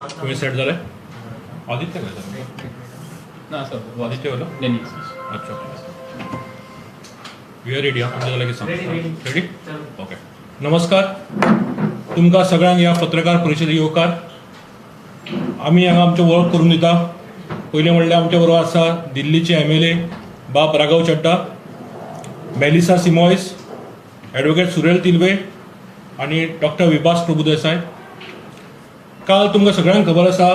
तुम्ही सेट झालाय आदित्य काय सर ना सर आदित्य बोला नहीं अच्छा वी आर रेडी तुमच्या झालं की सांग रेडी ओके नमस्कार तुमकां सगळ्यांक ह्या पत्रकार परिशदेक येवकार आमी हांगा आमचें वळख करून दिता पयलें म्हणल्यार आमच्या बरोबर आसा दिल्लीचे MLA बाब राघव चड्डा मेलिसा सिमॉयस ॲडव्होकेट सुरेल तिलवे आणि डॉक्टर विभास प्रभुदेसाय काल तुमकां सगळ्यांक खबर आसा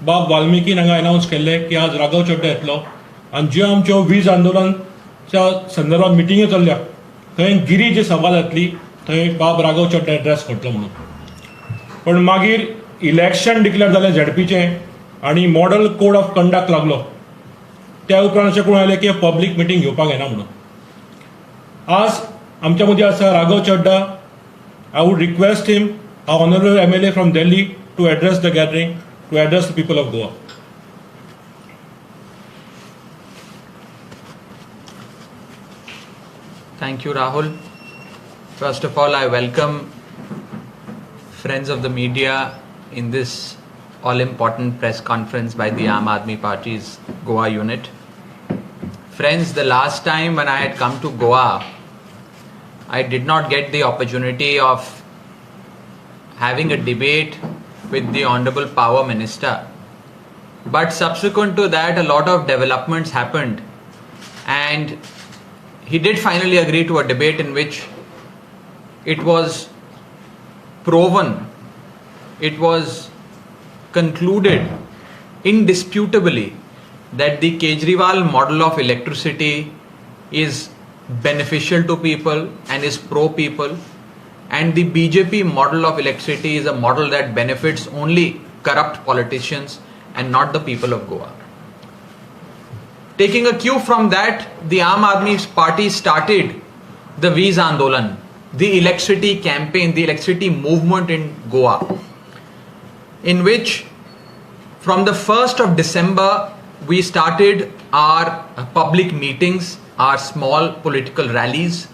बाब वाल्मिकीन हांगा अनाउन्स केल्लें की आज राघव चड्डा येतलो आनी ज्यो आमच्यो वीज आंदोलनाच्या संदर्भात मिटिंग्यो चल्ल्या थंय गिरी जी सभा जातली थंय बाब राघव चड्डा एड्रेस करतलो म्हणून पण मागीर इलेक्शन डिक्लेअर जालें झेडपीचें आनी मॉडल कोड ऑफ कंडक्ट लागलो त्या उपरांत अशें कोण आयलें की पब्लीक मिटींग घेवपाक येना म्हणून आज आमच्या मदीं आसा Raghav Chadha I would request him a honorable MLA from Delhi to address the gathering, to address the people of Goa. Thank you, Rahul. First of all, I welcome friends of the media in this all-important press conference by the Aam Aadmi Party's Goa unit. Friends, the last time when I had come to Goa, I did not get the opportunity of having a debate with the Honorable Power Minister. But subsequent to that, a lot of developments happened and he did finally agree to a debate in which it was proven, it was concluded indisputably that the Kejriwal model of electricity is beneficial to people and is pro-people, and the BJP model of electricity is a model that benefits only corrupt politicians and not the people of Goa. Taking a cue from that, the Aam Aadmi Party started the Veez Andolan, the electricity campaign, the electricity movement in Goa, in which from the 1st of December we started our public meetings, our small political rallies,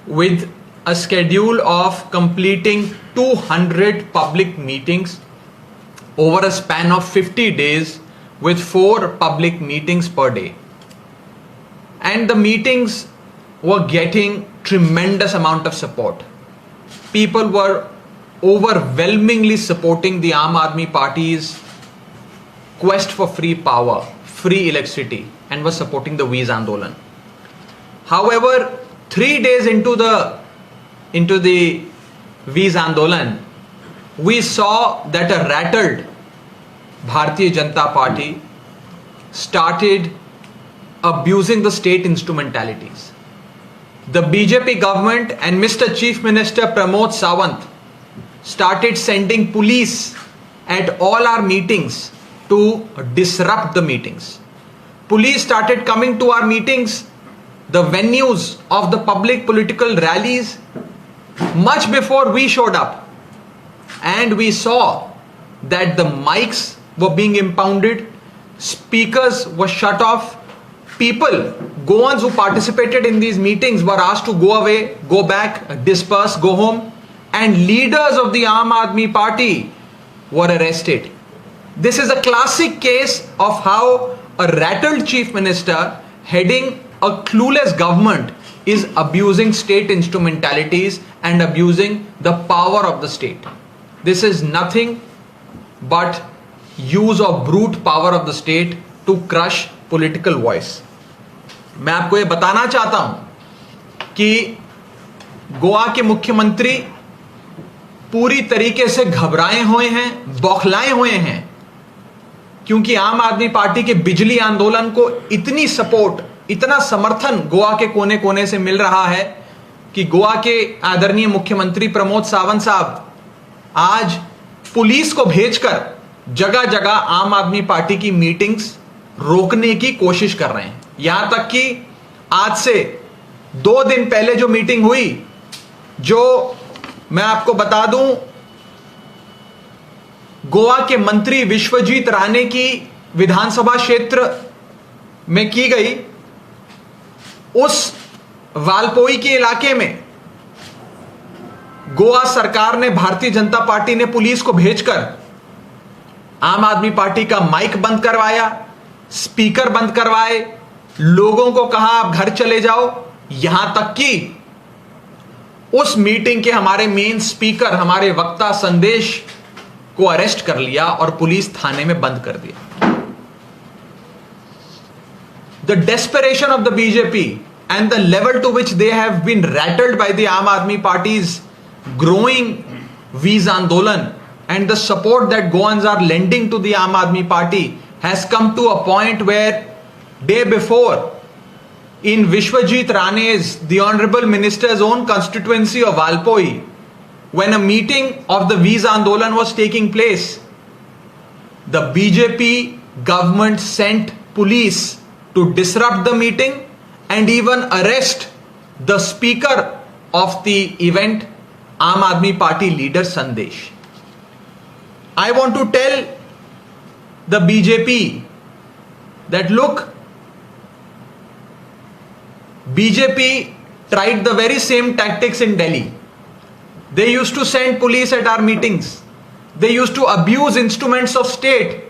with a schedule of completing 200 public meetings over a span of 50 days with 4 public meetings per day. And the meetings were getting tremendous amount of support. People were overwhelmingly supporting the Aam Aadmi Party's quest for free power, free electricity, and were supporting the Veez Andolan. However, 3 days into the Veez Andolan, we saw that a rattled Bharatiya Janata Party started abusing the state instrumentalities. The BJP government and Mr. Chief Minister Pramod Sawant started sending police at all our meetings to disrupt the meetings. Police started coming to our meetings, the venues of the public political rallies, much before we showed up, and we saw that the mics were being impounded, speakers were shut off, people, Goans who participated in these meetings were asked to go away, go back, disperse, go home, and leaders of the Aam Aadmi Party were arrested. This is a classic case of how a rattled chief minister heading a clueless government is abusing state instrumentalities and abusing the power of the state. This is nothing but use of brute power of the state to crush political voice. मैं आपको ये बताना चाहता हूं कि गोवा के मुख्यमंत्री पूरी तरीके से घबराए हुए हैं, बौखलाए हुए हैं, क्योंकि आम आदमी पार्टी के बिजली आंदोलन को इतनी सपोर्ट, इतना समर्थन गोवा के कोने कोने से मिल रहा है कि गोवा के आदरणीय मुख्यमंत्री प्रमोद सावंत साहब आज पुलिस को भेजकर जगह जगह आम आदमी पार्टी की मीटिंग्स रोकने की कोशिश कर रहे हैं। यहां तक कि आज से 2 दिन पहले जो मीटिंग हुई, जो मैं आपको बता दूं, गोवा के मंत्री विश्वजीत राणे की विधानसभा क्षेत्र में की गई, उस वालपोई के इलाके में गोवा सरकार ने, भारतीय जनता पार्टी ने पुलिस को भेजकर आम आदमी पार्टी का माइक बंद करवाया, स्पीकर बंद करवाए, लोगों को कहा आप घर चले जाओ, यहां तक कि उस मीटिंग के हमारे मेन स्पीकर, हमारे वक्ता संदेश को अरेस्ट कर लिया और पुलिस थाने में बंद कर दिया। The desperation of the BJP and the level to which they have been rattled by the Aam Aadmi Party's growing Vees Andolan and the support that Goans are lending to the Aam Aadmi Party has come to a point where day before in Vishwajit Rane's, the Honorable Minister's own constituency of Valpoi, when a meeting of the Vees Andolan was taking place, the BJP government sent police to disrupt the meeting and even arrest the speaker of the event, Aam Aadmi Party leader Sandesh. I want to tell the BJP that look, BJP tried the very same tactics in Delhi. They used to send police at our meetings. They used to abuse instruments of state.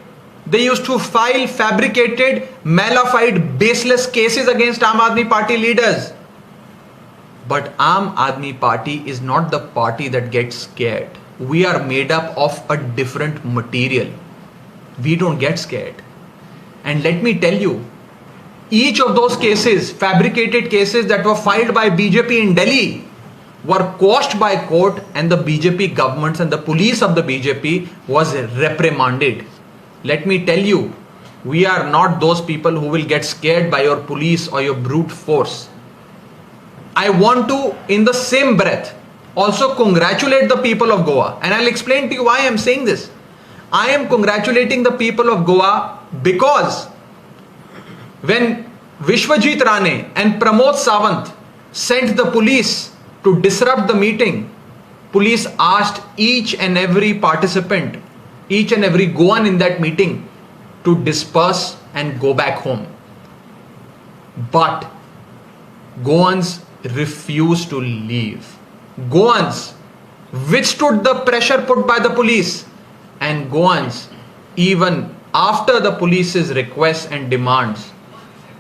They used to file fabricated, malafide, baseless cases against Aam Aadmi Party leaders. But Aam Aadmi Party is not the party that gets scared. We are made up of a different material. We don't get scared. And let me tell you, each of those cases, fabricated cases that were filed by BJP in Delhi, were quashed by court, and the BJP governments and the police of the BJP was reprimanded. Let me tell you, we are not those people who will get scared by your police or your brute force. I want to, in the same breath, also congratulate the people of Goa. And I'll explain to you why I am saying this. I am congratulating the people of Goa because when Vishwajit Rane and Pramod Sawant sent the police to disrupt the meeting, police asked each and every participant, each and every Goan in that meeting to disperse and go back home. But Goans refused to leave. Goans withstood the pressure put by the police, and Goans, even after the police's requests and demands,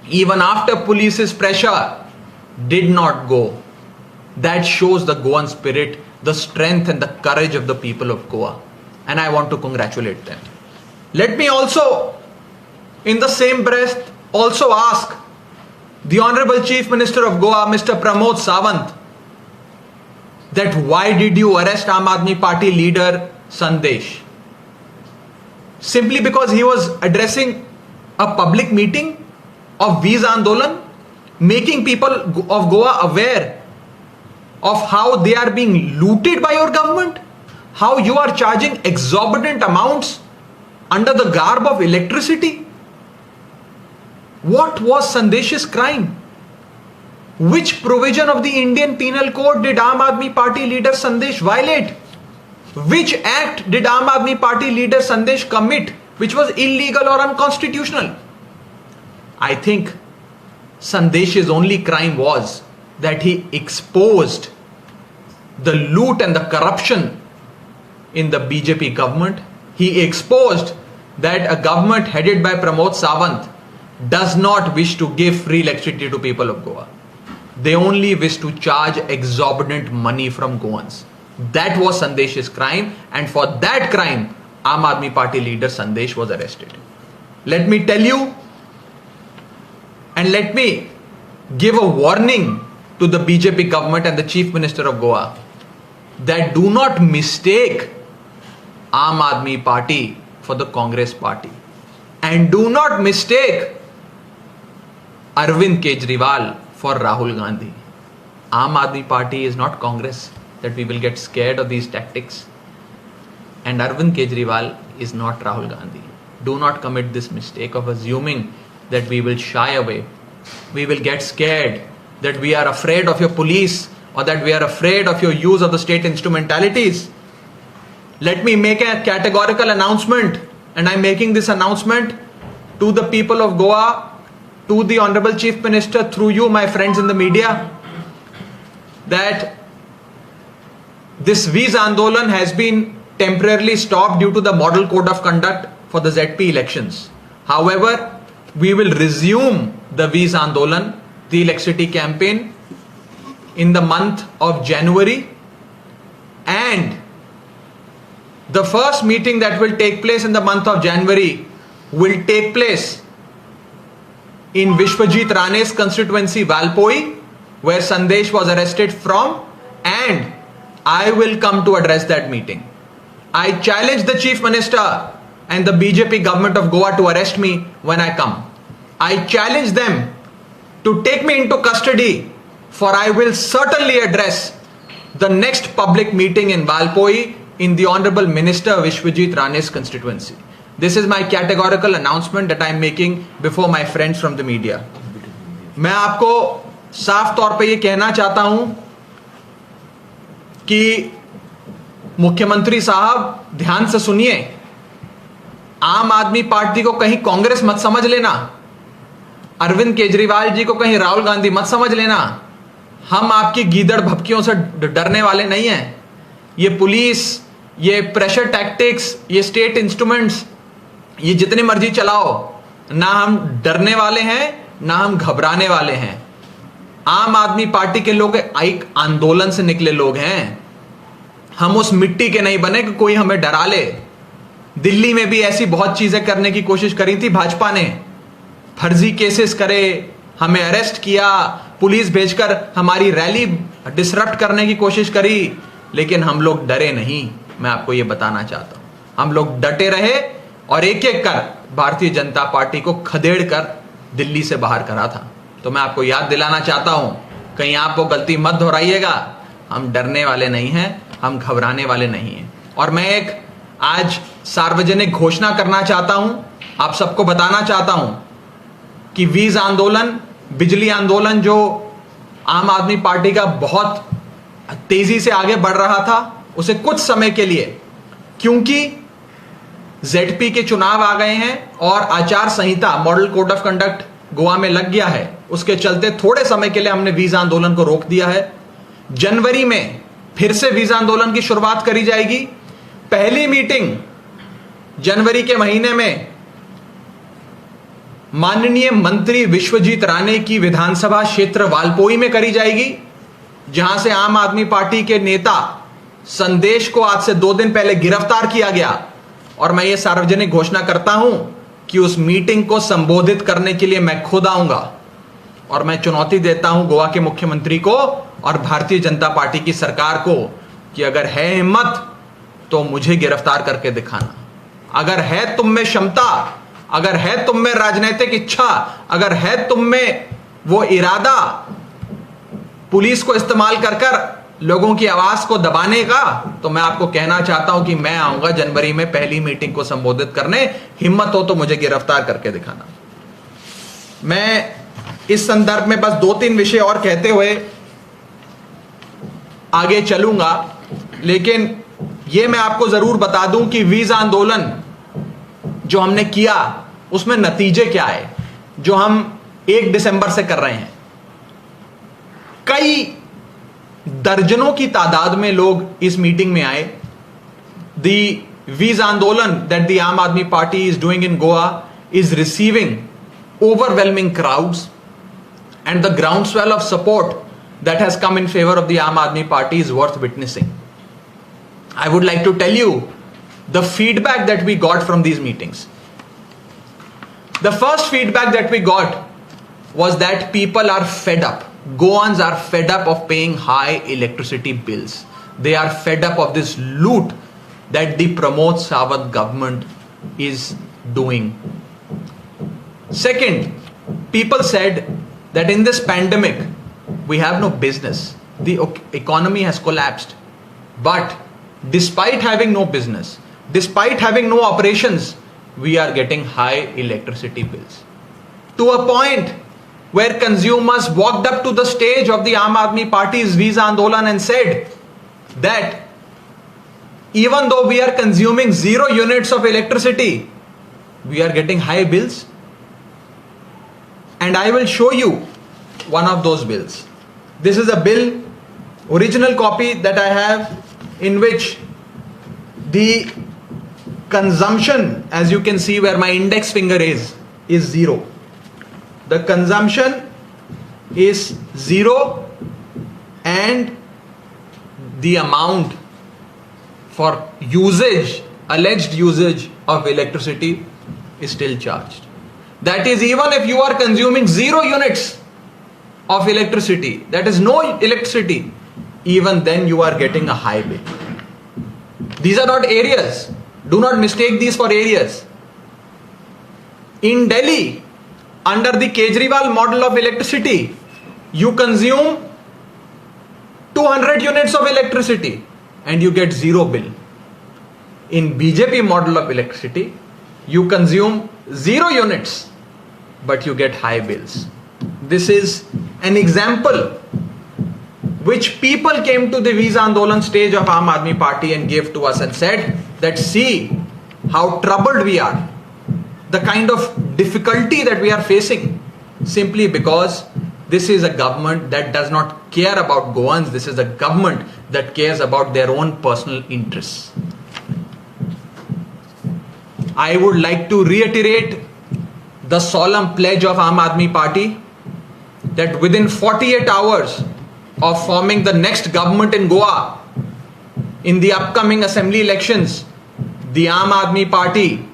even after police's pressure, did not go. That shows the Goan spirit, the strength and the courage of the people of Goa. And I want to congratulate them. Let me also, in the same breath, also ask the Honorable Chief Minister of Goa, Mr. Pramod Sawant, that why did you arrest Aam Aadmi Party leader Sandesh? Simply because he was addressing a public meeting of Vees Andolan, making people of Goa aware of how they are being looted by your government, how you are charging exorbitant amounts under the garb of electricity. What was Sandesh's crime? Which provision of the Indian Penal Code did Aam Aadmi Party leader Sandesh violate? Which act did Aam Aadmi Party leader Sandesh commit which was illegal or unconstitutional? I think Sandesh's only crime was that he exposed the loot and the corruption in the BJP government. He exposed that a government headed by Pramod Sawant does not wish to give free electricity to people of Goa. They only wish to charge exorbitant money from Goans. That was Sandesh's crime, and for that crime, Aam Aadmi Party leader Sandesh was arrested. Let me tell you, and let me give a warning to the BJP government and the Chief Minister of Goa, that do not mistake Aam Aadmi Party for the Congress Party, and do not mistake Arvind Kejriwal for Rahul Gandhi. Aam Aadmi Party is not Congress, that we will get scared of these tactics, and Arvind Kejriwal is not Rahul Gandhi. Do not commit this mistake of assuming that we will shy away, we will get scared, that we are afraid of your police, or that we are afraid of your use of the state instrumentalities. Let me make a categorical announcement, and I am making this announcement to the people of Goa, to the Honorable Chief Minister, through you, my friends in the media, that this Vees Andolan has been temporarily stopped due to the Model Code of Conduct. for the ZP elections. However, we will resume the Vees Andolan, the electricity campaign, in the month of January, and the first meeting that will take place in the month of January will take place in Vishwajit Rane's constituency, Valpoi, where Sandesh was arrested from, and I will come to address that meeting. I challenge the Chief Minister and the BJP government of Goa to arrest me when I come. I challenge them to take me into custody, for I will certainly address the next public meeting in Valpoi in the Honorable Minister Vishwajit Rane's constituency. This is my categorical announcement that I am making before my friends from the media. मैं आपको साफ तौर पे ये कहना चाहता हूं कि मुख्यमंत्री साहब ध्यान से सुनिए, आम आदमी पार्टी को कहीं कांग्रेस मत समझ लेना, अरविंद केजरीवाल जी को कहीं राहुल गांधी मत समझ लेना। हम आपकी गीदड़ भपकियों से डरने वाले नहीं हैं। ये पुलिस, ये प्रेशर टैक्टिक्स, ये स्टेट इंस्ट्रूमेंट्स, ये जितने मर्जी चलाओ, ना हम डरने वाले हैं ना हम घबराने वाले हैं। आम आदमी पार्टी के लोग एक आंदोलन से निकले लोग हैं। हम उस मिट्टी के नहीं बने कि कोई हमें डरा ले। दिल्ली में भी ऐसी बहुत चीजें करने की कोशिश करी थी भाजपा ने, फर्जी केसेस करे, हमें अरेस्ट किया, पुलिस भेजकर हमारी रैली डिसरप्ट करने की कोशिश करी, लेकिन हम लोग डरे नहीं। मैं आपको यह बताना चाहता हूं, हम लोग डटे रहे और एक एक कर भारतीय जनता पार्टी को खदेड़ कर दिल्ली से बाहर करा था। तो मैं आपको याद दिलाना चाहता हूं, कहीं आप वो गलती मत दोहराइएगा। हम डरने वाले नहीं हैं, हम घबराने वाले नहीं हैं। और मैं एक आज सार्वजनिक घोषणा करना चाहता हूं, आप सबको बताना चाहता हूं कि वीज आंदोलन, बिजली आंदोलन जो आम आदमी पार्टी का बहुत तेजी से आगे बढ़ रहा था, उसे कुछ समय के लिए, क्योंकि ZP के चुनाव आ गए हैं और आचार संहिता, model code of conduct Goa में लग गया है, उसके चलते थोड़े समय के लिए हमने वीज आंदोलन को रोक दिया है। जनवरी में फिर से वीज आंदोलन की शुरुआत करी जाएगी। पहली मीटिंग जनवरी के महीने में माननीय मंत्री विश्वजीत राणे की विधानसभा क्षेत्र वालपोई में करी जाएगी, जहां से आम आदमी पार्टी के नेता संदेश को आज से 2 दिन पहले गिरफ्तार किया गया। और मैं ये सार्वजनिक घोषणा करता हूं कि उस मीटिंग को संबोधित करने के लिए मैं खुद आऊंगा। और मैं चुनौती देता हूं गोवा के मुख्यमंत्री को और भारतीय जनता पार्टी की सरकार को कि अगर है हिम्मत तो मुझे गिरफ्तार करके दिखाना। अगर है तुम में क्षमता, अगर है तुम में राजनीतिक इच्छा, अगर है तुम में वो इरादा पुलिस को इस्तेमाल कर कर लोगों की आवाज को दबाने का, तो मैं आपको कहना चाहता हूं कि मैं आऊंगा जनवरी में पहली मीटिंग को संबोधित करने। हिम्मत हो तो मुझे गिरफ्तार करके दिखाना। मैं इस संदर्भ में बस 2-3 विषय और कहते हुए आगे चलूंगा, लेकिन यह मैं आपको जरूर बता दूं कि वीज आंदोलन जो हमने किया उसमें नतीजे क्या है, जो हम 1 दिसंबर से कर रहे हैं। कई दर्जनों की तादाद में लोग इस मीटिंग में आए। द वीज आंदोलन दैट द आम आदमी party is doing in Goa is receiving overwhelming crowds, and the groundswell of support that has come in favor of the Aam Aadmi Party is worth witnessing. I would like to tell you the feedback that we got from these meetings. The first feedback that we got was that people are fed up. Goans are fed up of paying high electricity bills. They are fed up of this loot that the Pramod Sawant government is doing. Second, people said that in this pandemic we have no business. The economy has collapsed. But despite having no business, despite having no operations, we are getting high electricity bills. To a point where consumers walked up to the stage of the Aam Aadmi Party's Visa Andolan and said that even though we are consuming 0 units of electricity, we are getting high bills. And I will show you one of those bills. This is a bill, original copy that I have, in which the consumption, as you can see where my index finger is 0. The consumption is 0 and the amount for usage, alleged usage of electricity is still charged. That is, even if you are consuming 0 units of electricity, that is no electricity, even then you are getting a high bill. These are not areas. Do not mistake these for areas. In Delhi, under the Kejriwal model of electricity, you consume 200 units of electricity and you get 0 bill. In BJP model of electricity, you consume 0 units but you get high bills. This is an example which people came to the Visa Andolan stage of Aam Aadmi Party and gave to us and said that see how troubled we are, the kind of difficulty that we are facing, simply because this is a government that does not care about Goans. This is a government that cares about their own personal interests. I would like to reiterate the solemn pledge of Aam Aadmi Party that within 48 hours of forming the next government in Goa, in the upcoming assembly elections, the Aam Aadmi Party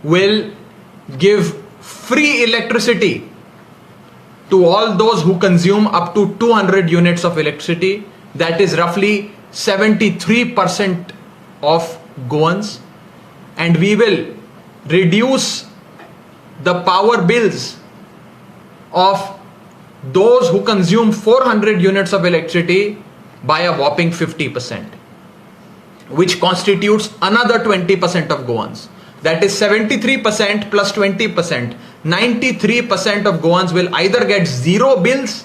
will give free electricity to all those who consume up to 200 units of electricity. That is roughly 73% of Goans. And we will reduce the power bills of those who consume 400 units of electricity by a whopping 50%, which constitutes another 20% of Goans. That is 73% plus 20%. 93% of Goans will either get 0 bills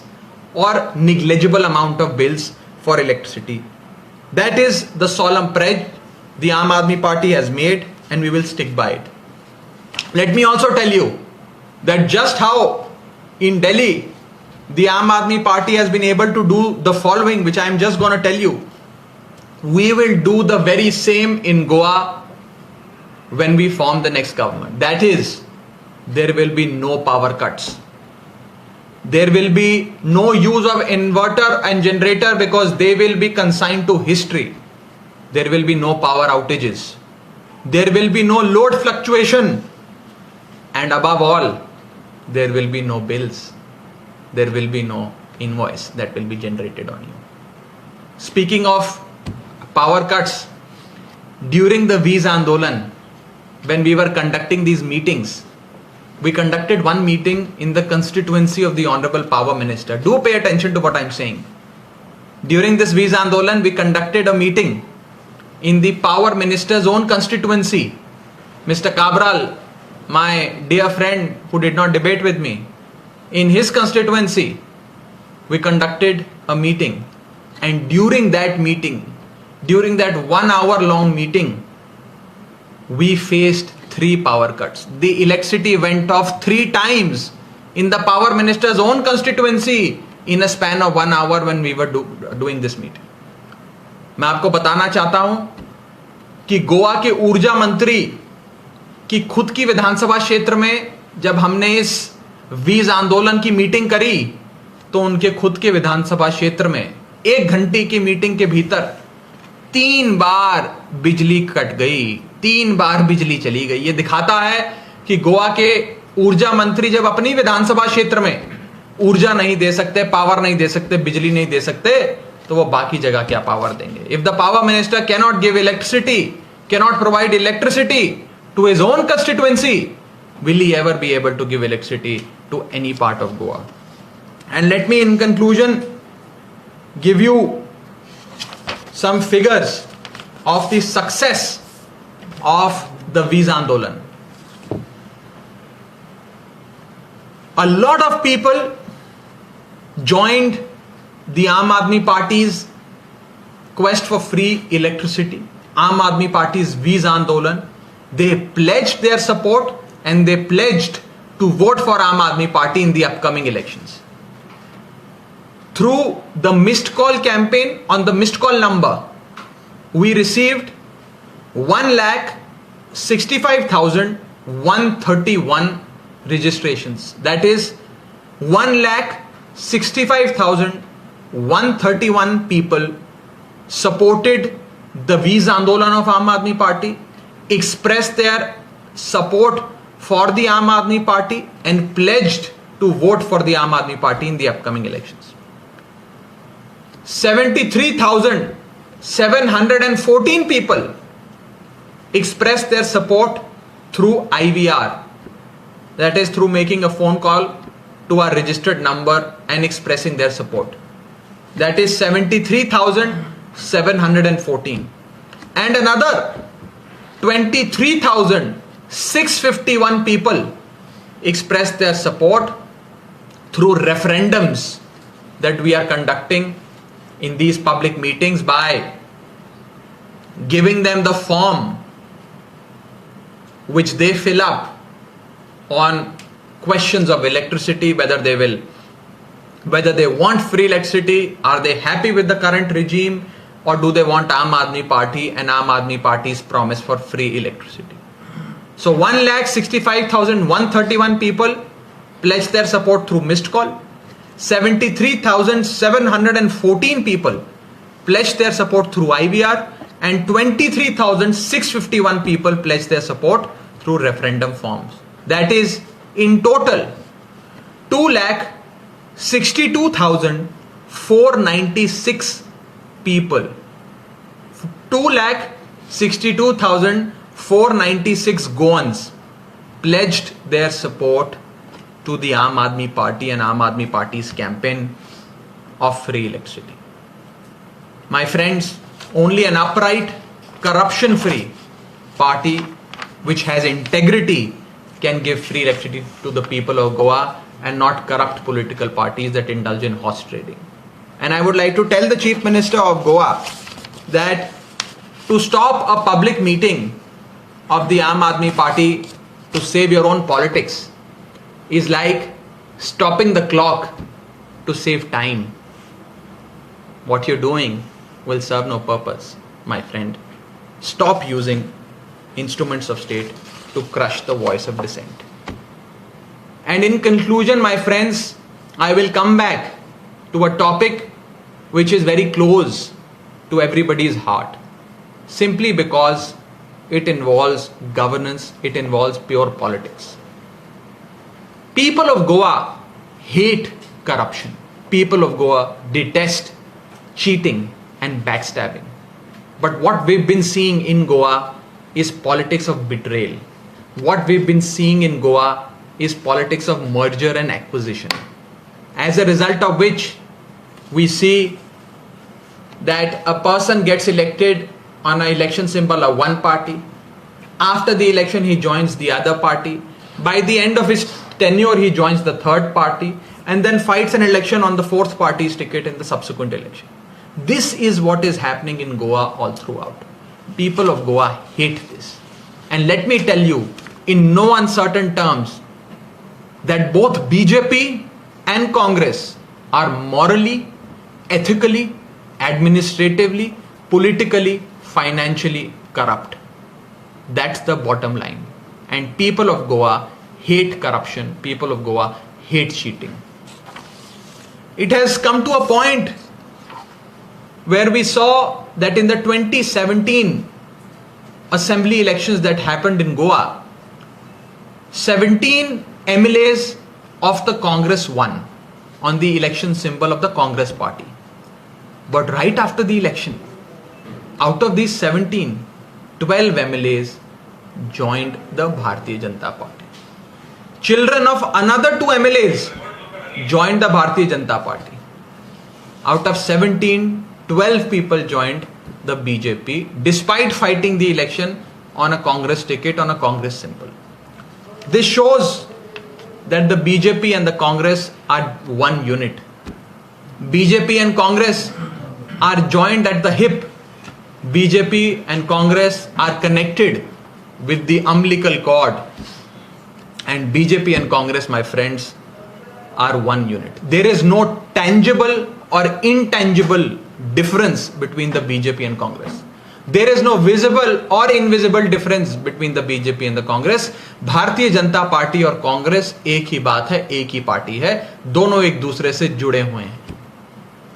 or negligible amount of bills for electricity. That is the solemn pledge the Aam Aadmi Party has made, and we will stick by it. Let me also tell you that just how in Delhi the Aam Aadmi Party has been able to do the following, which I am just going to tell you, we will do the very same in Goa when we form the next government. That is, there will be no power cuts. There will be no use of inverter and generator because they will be consigned to history. There will be no power outages. There will be no load fluctuation. And above all, there will be no bills. There will be no invoice that will be generated on you. Speaking of power cuts, during the Visa Andolan, when we were conducting these meetings, we conducted one meeting in the constituency of the Honorable Power Minister. Do pay attention to what I am saying. During this Visa Andolan, we conducted a meeting in the Power Minister's own constituency. Mr. Cabral, my dear friend who did not debate with me, in his constituency, we conducted a meeting. And during that meeting, during that 1 hour long meeting, we faced 3 power cuts. The electricity went off 3 times in the Power Minister's own constituency in a span of 1 hour when we were doing this meeting. मैं आपको बताना चाहता हूं कि गोवा के ऊर्जा मंत्री की खुद की विधानसभा क्षेत्र में जब हमने इस वीज आंदोलन की मीटिंग करी तो उनके खुद के विधानसभा क्षेत्र में 1 घंटे की मीटिंग के भीतर 3 बार बिजली कट गई, 3 बार बिजली चली गई. ये दिखाता है कि गोवा के ऊर्जा मंत्री जब अपनी विधानसभा क्षेत्र में ऊर्जा नहीं दे सकते, पावर नहीं दे सकते, बिजली नहीं दे सकते, तो वो बाकी जगह क्या पावर देंगे. If the power minister can not give electricity, can not provide electricity to his own constituency, will he ever be able to give electricity to any part of Goa? And let me in conclusion give you some figures of the success of the Visa Andolan. A lot of people joined the Aam Aadmi Party's quest for free electricity, Aam Aadmi Party's Visa Andolan. They pledged their support and they pledged to vote for Aam Aadmi Party in the upcoming elections. Through the missed call campaign, on the missed call number, we received 65,131 registrations. That is 1,65,131 people supported the Vees Andolan of Aam Aadmi Party, expressed their support for the Aam Aadmi Party and pledged to vote for the Aam Aadmi Party in the upcoming elections. 73,714 people expressed their support through IVR, that is through making a phone call to a registered number and expressing their support. That is 73,714. And another 23,651 people expressed their support through referendums that we are conducting in these public meetings by giving them the form which they fill up on questions of electricity, whether they want free electricity, are they happy with the current regime, or do they want Aam Aadmi Party and Aam Aadmi Party's promise for free electricity. So 1,65,131 people pledged their support through missed call. 73,714 people pledged their support through IVR, and 23,651 people pledged their support through referendum forms. That is in total 2,62,496 people. 2,62,496 Goans pledged their support to the Aam Aadmi Party and Aam Aadmi Party's campaign of free electricity. My friends, only an upright, corruption-free party which has integrity can give free electricity to the people of Goa, and not corrupt political parties that indulge in horse trading. And I would like to tell the Chief Minister of Goa that to stop a public meeting of the Aam Aadmi Party to save your own politics is like stopping the clock to save time. What you're doing will serve no purpose, my friend. Stop using instruments of state to crush the voice of dissent. And in conclusion, my friends, I will come back to a topic which is very close to everybody's heart, simply because it involves governance, it involves pure politics. People of Goa hate corruption. People of Goa detest cheating and backstabbing. But what we've been seeing in Goa is politics of betrayal. What we've been seeing in Goa is politics of merger and acquisition. As a result of which, we see that a person gets elected on an election symbol of one party. After the election, he joins the other party. By the end of his tenure, he joins the third party and then fights an election on the fourth party's ticket in the subsequent election. This is what is happening in Goa all throughout. People of Goa hate this. And let me tell you, in no uncertain terms, that both BJP and Congress are morally, ethically, administratively, politically, financially corrupt. That's the bottom line. And people of Goa hate corruption. People of Goa hate cheating. It has come to a point where we saw that in the 2017 assembly elections that happened in Goa, 17 MLAs of the Congress won on the election symbol of the Congress party. But right after the election, out of these 17, 12 MLAs joined the Bharatiya Janata Party. Children of another 2 MLAs joined the Bharatiya Janata Party. Out of 17, 12 people joined the BJP despite fighting the election on a Congress ticket, on a Congress symbol. This shows that the BJP and the Congress are one unit. BJP and Congress are joined at the hip. BJP and Congress are connected with the umbilical cord. And BJP and Congress, my friends, are one unit. There is no tangible or intangible difference between the BJP and Congress. There is no visible or invisible difference between the BJP and the Congress. Bharatiya Janata party और कांग्रेस एक ही बात है, एक ही party है, दोनों एक दूसरे से जुड़े हुए हैं.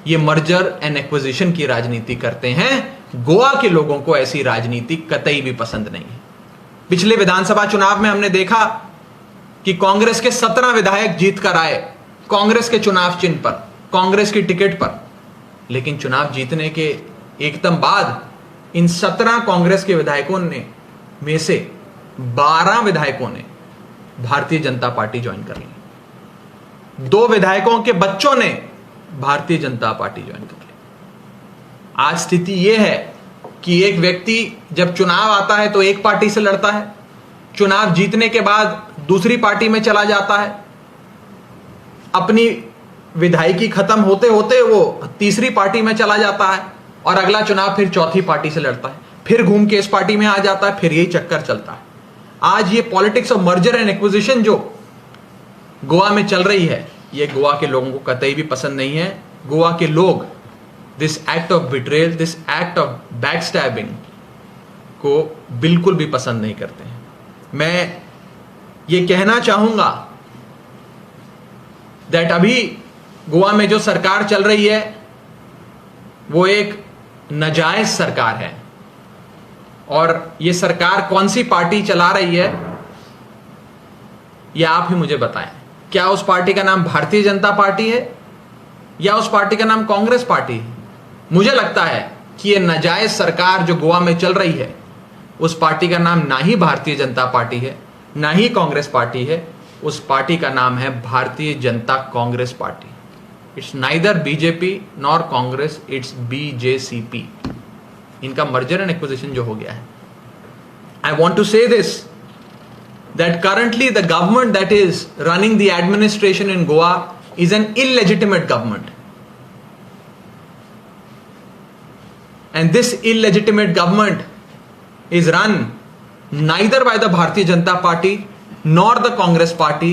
ये मर्जर एंड एक्विजिशन की राजनीति करते हैं. गोवा के लोगों को ऐसी राजनीति कतई भी पसंद नहीं है. पिछले विधानसभा चुनाव में हमने देखा कि कांग्रेस के 17 विधायक जीत कर आए कांग्रेस के चुनाव चिन्ह पर, कांग्रेस की टिकट पर. लेकिन चुनाव जीतने के एकदम बाद इन 17 कांग्रेस के विधायकों ने में से 12 विधायकों ने भारतीय जनता पार्टी ज्वाइन कर ली. 2 विधायकों के बच्चों ने भारतीय जनता पार्टी ज्वाइन कर ली. आज स्थिति यह है कि एक व्यक्ति जब चुनाव आता है तो एक पार्टी से लड़ता है, चुनाव जीतने के बाद दूसरी पार्टी में चला जाता है, अपनी विधायकी खत्म होते होते वो तीसरी पार्टी में चला जाता है और अगला चुनाव फिर चौथी पार्टी से लड़ता है, फिर घूम के इस पार्टी में आ जाता है, फिर यही चक्कर चलता है. आज ये politics of merger and acquisition जो गोवा में चल रही है, ये गोवा के लोगों को कतई भी पसंद नहीं है. गोवा के लोग this act of betrayal, this act of backstabbing को बिल्कुल भी पसंद नहीं करते हैं. मैं ये कहना चाहूंगा दैट अभी गोवा में जो सरकार चल रही है वो एक नाजायज सरकार है. और ये सरकार कौन सी पार्टी चला रही है ये आप ही मुझे बताएं. क्या उस पार्टी का नाम भारतीय जनता पार्टी है या उस पार्टी का नाम कांग्रेस पार्टी है? मुझे लगता है कि ये नाजायज सरकार जो गोवा में चल रही है उस पार्टी का नाम ना ही भारतीय जनता पार्टी है ना ही कांग्रेस पार्टी है. उस पार्टी का नाम है Bharatiya Janata Congress party. It's neither BJP nor Congress, it's BJCP. इनका मर्जर एंड एक्विजिशन जो हो गया है. आई वॉन्ट टू से this that currently the government that is running the administration in Goa is an illegitimate government. And this illegitimate government is run neither by the Bharatiya Janata Party nor the Congress Party.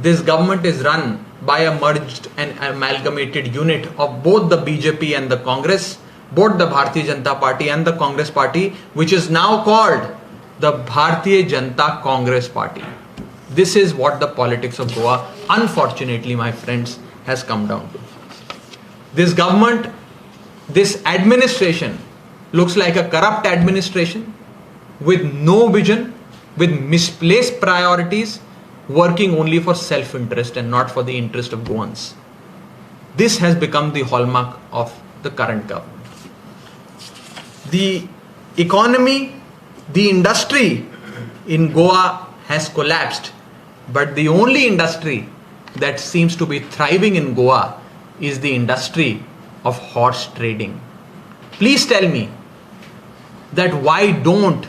This government is run by a merged and amalgamated unit of both the BJP and the Congress, both the Bharatiya Janata Party and the Congress Party, which is now called the Bharatiya Janata Congress Party. This is what the politics of Goa, unfortunately, my friends, has come down to. This government, this administration looks like a corrupt administration with no vision, with misplaced priorities, working only for self-interest and not for the interest of Goans. This has become the hallmark of the current government. The economy, the industry in Goa has collapsed, but the only industry that seems to be thriving in Goa is the industry of horse trading. Please tell me that why don't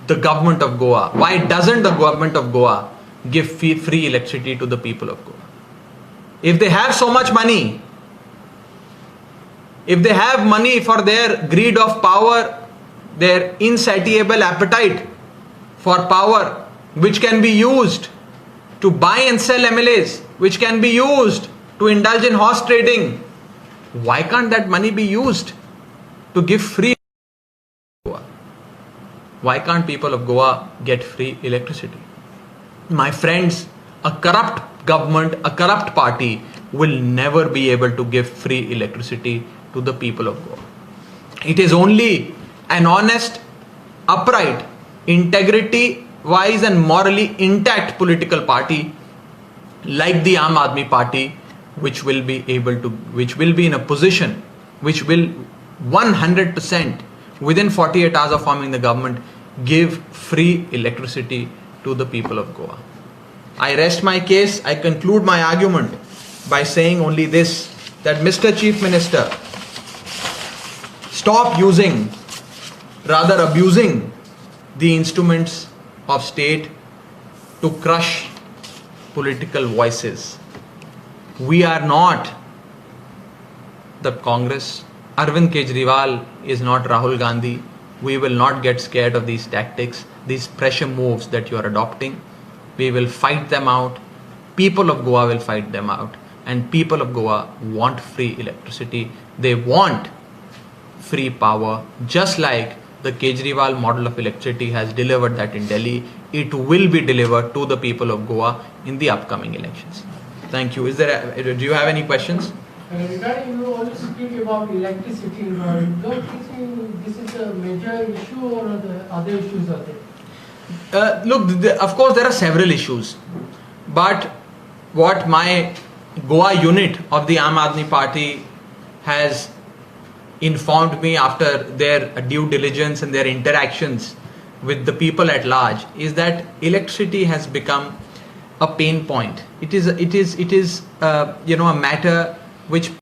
the government of Goa, why doesn't the government of Goa give free electricity to the people of Goa? If they have so much money, if they have money for their greed of power, their insatiable appetite for power, which can be used to buy and sell MLAs, which can be used to indulge in horse trading, why can't that money be used to give free Goa? Why can't people of Goa get free electricity? My friends, a corrupt government, a corrupt party will never be able to give free electricity to the people of Goa. It is only an honest, upright, integrity-wise and morally intact political party like the Aam Aadmi Party which will be in a position, which will 100% within 48 hours of forming the government give free electricity to the people of Goa. I rest my case. I conclude my argument by saying only this, that Mr. Chief Minister, stop using, rather abusing the instruments of state to crush political voices. We are not the Congress. Arvind Kejriwal is not Rahul Gandhi. We will not get scared of these tactics, these pressure moves that you are adopting. We will fight them out. People of Goa will fight them out. And people of Goa want free electricity. They want free power, just like the Kejriwal model of electricity has delivered that in Delhi. It will be delivered to the people of Goa in the upcoming elections. Thank you. Do you have any questions? Regarding you always speak about electricity, don't you think this is a major issue or the other issues are there? Look, of course there are several issues, but what my Goa unit of the Aam Aadmi Party has informed me after their due diligence and their interactions with the people at large is that electricity has become a pain point. It is a matter which